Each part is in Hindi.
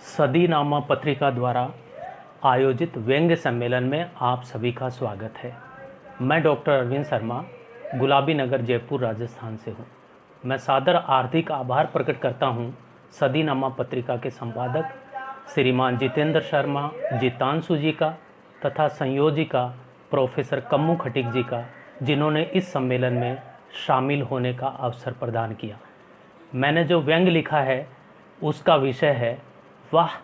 सदीनामा पत्रिका द्वारा आयोजित व्यंग्य सम्मेलन में आप सभी का स्वागत है। मैं डॉक्टर अरविंद शर्मा गुलाबी नगर जयपुर राजस्थान से हूँ। मैं सादर हार्दिक आभार प्रकट करता हूँ सदीनामा पत्रिका के संपादक श्रीमान जितेंद्र शर्मा जितांशु जी का तथा संयोजिका प्रोफेसर कम्मू खटीक जी का, जिन्होंने इस सम्मेलन में शामिल होने का अवसर प्रदान किया। मैंने जो व्यंग्य लिखा है उसका विषय है वाह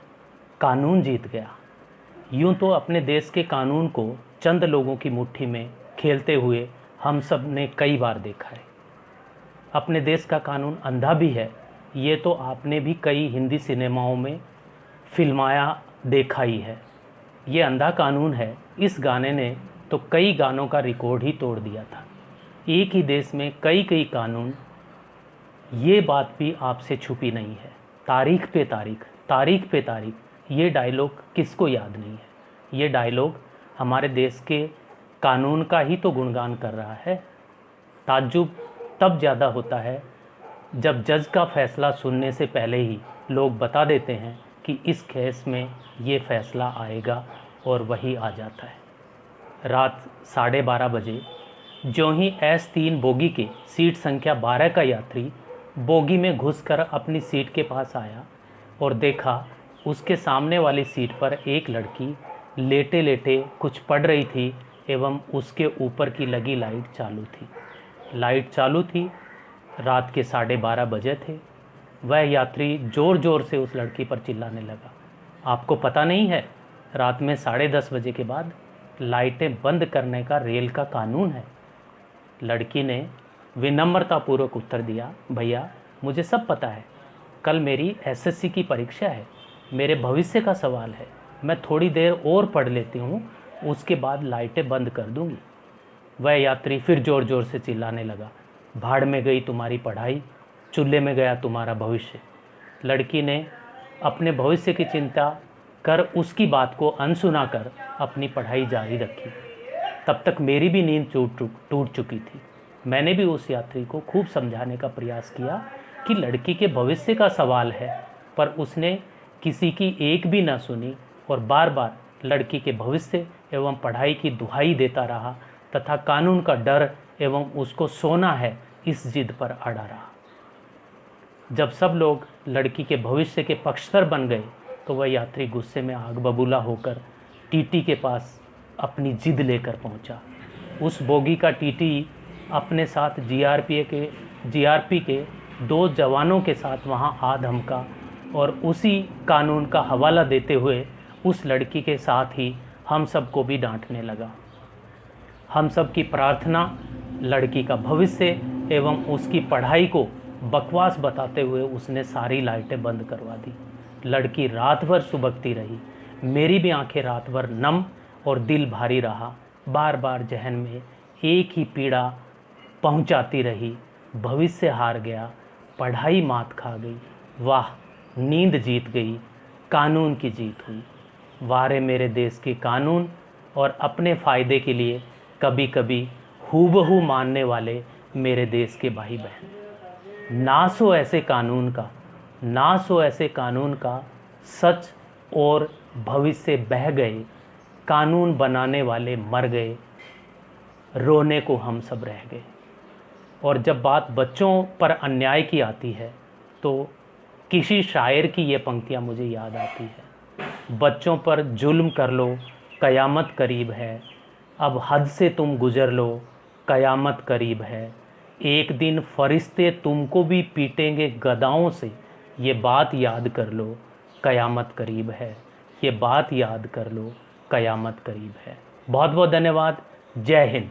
कानून जीत गया। यूं तो अपने देश के कानून को चंद लोगों की मुट्ठी में खेलते हुए हम सब ने कई बार देखा है। अपने देश का कानून अंधा भी है, ये तो आपने भी कई हिंदी सिनेमाओं में फिल्माया देखा ही है। ये अंधा कानून है, इस गाने ने तो कई गानों का रिकॉर्ड ही तोड़ दिया था। एक ही देश में कई कई कानून, ये बात भी आपसे छुपी नहीं है। तारीख पे तारीख, तारीख पे तारीख, ये डायलॉग किसको याद नहीं है। ये डायलॉग हमारे देश के कानून का ही तो गुणगान कर रहा है। ताज्जुब तब ज़्यादा होता है जब जज का फैसला सुनने से पहले ही लोग बता देते हैं कि इस केस में ये फैसला आएगा, और वही आ जाता है। रात 12:30 बजे ज्यों ही S3 बोगी के सीट संख्या 12 का यात्री बोगी में घुसकर अपनी सीट के पास आया और देखा उसके सामने वाली सीट पर एक लड़की लेटे लेटे कुछ पढ़ रही थी एवं उसके ऊपर की लगी लाइट चालू थी। लाइट चालू थी, रात के 12:30 बजे थे। वह यात्री ज़ोर ज़ोर से उस लड़की पर चिल्लाने लगा, आपको पता नहीं है रात में 10:30 बजे के बाद लाइटें बंद करने का रेल का कानून है। लड़की ने विनम्रतापूर्वक उत्तर दिया, भैया मुझे सब पता है, कल मेरी SSC की परीक्षा है, मेरे भविष्य का सवाल है, मैं थोड़ी देर और पढ़ लेती हूँ, उसके बाद लाइटें बंद कर दूँगी। वह यात्री फिर ज़ोर ज़ोर से चिल्लाने लगा, भाड़ में गई तुम्हारी पढ़ाई, चूल्हे में गया तुम्हारा भविष्य। लड़की ने अपने भविष्य की चिंता कर उसकी बात को अनसुना कर अपनी पढ़ाई जारी रखी। तब तक मेरी भी नींद टूट चुकी थी। मैंने भी उस यात्री को खूब समझाने का प्रयास किया कि लड़की के भविष्य का सवाल है, पर उसने किसी की एक भी न सुनी और बार बार लड़की के भविष्य एवं पढ़ाई की दुहाई देता रहा तथा कानून का डर एवं उसको सोना है इस जिद पर अड़ा रहा। जब सब लोग लड़की के भविष्य के पक्षधर बन गए तो वह यात्री गुस्से में आग बबूला होकर टीटी के पास अपनी जिद लेकर पहुंचा। उस बोगी का टीटी अपने साथ जीआरपी के 2 जवानों के साथ वहां आ धमका और उसी कानून का हवाला देते हुए उस लड़की के साथ ही हम सबको भी डांटने लगा। हम सब की प्रार्थना, लड़की का भविष्य एवं उसकी पढ़ाई को बकवास बताते हुए उसने सारी लाइटें बंद करवा दी। लड़की रात भर सुबकती रही। मेरी भी आंखें रात भर नम और दिल भारी रहा। बार बार जहन में एक ही पीड़ा पहुंचाती रही, भविष्य हार गया, पढ़ाई मात खा गई, वाह नींद जीत गई, कानून की जीत हुई। वारे मेरे देश के कानून, और अपने फ़ायदे के लिए कभी कभी हूबहू मानने वाले मेरे देश के भाई बहन। नाश हो ऐसे कानून का, नाश हो ऐसे कानून का, सच और भविष्य बह गए, कानून बनाने वाले मर गए, रोने को हम सब रह गए। और जब बात बच्चों पर अन्याय की आती है तो किसी शायर की ये पंक्तियाँ मुझे याद आती है, बच्चों पर जुल्म कर लो कयामत करीब है, अब हद से तुम गुजर लो कयामत करीब है, एक दिन फरिश्ते तुमको भी पीटेंगे गदाओं से, ये बात याद कर लो कयामत करीब है, ये बात याद कर लो कयामत करीब है। बहुत बहुत धन्यवाद। जय हिंद।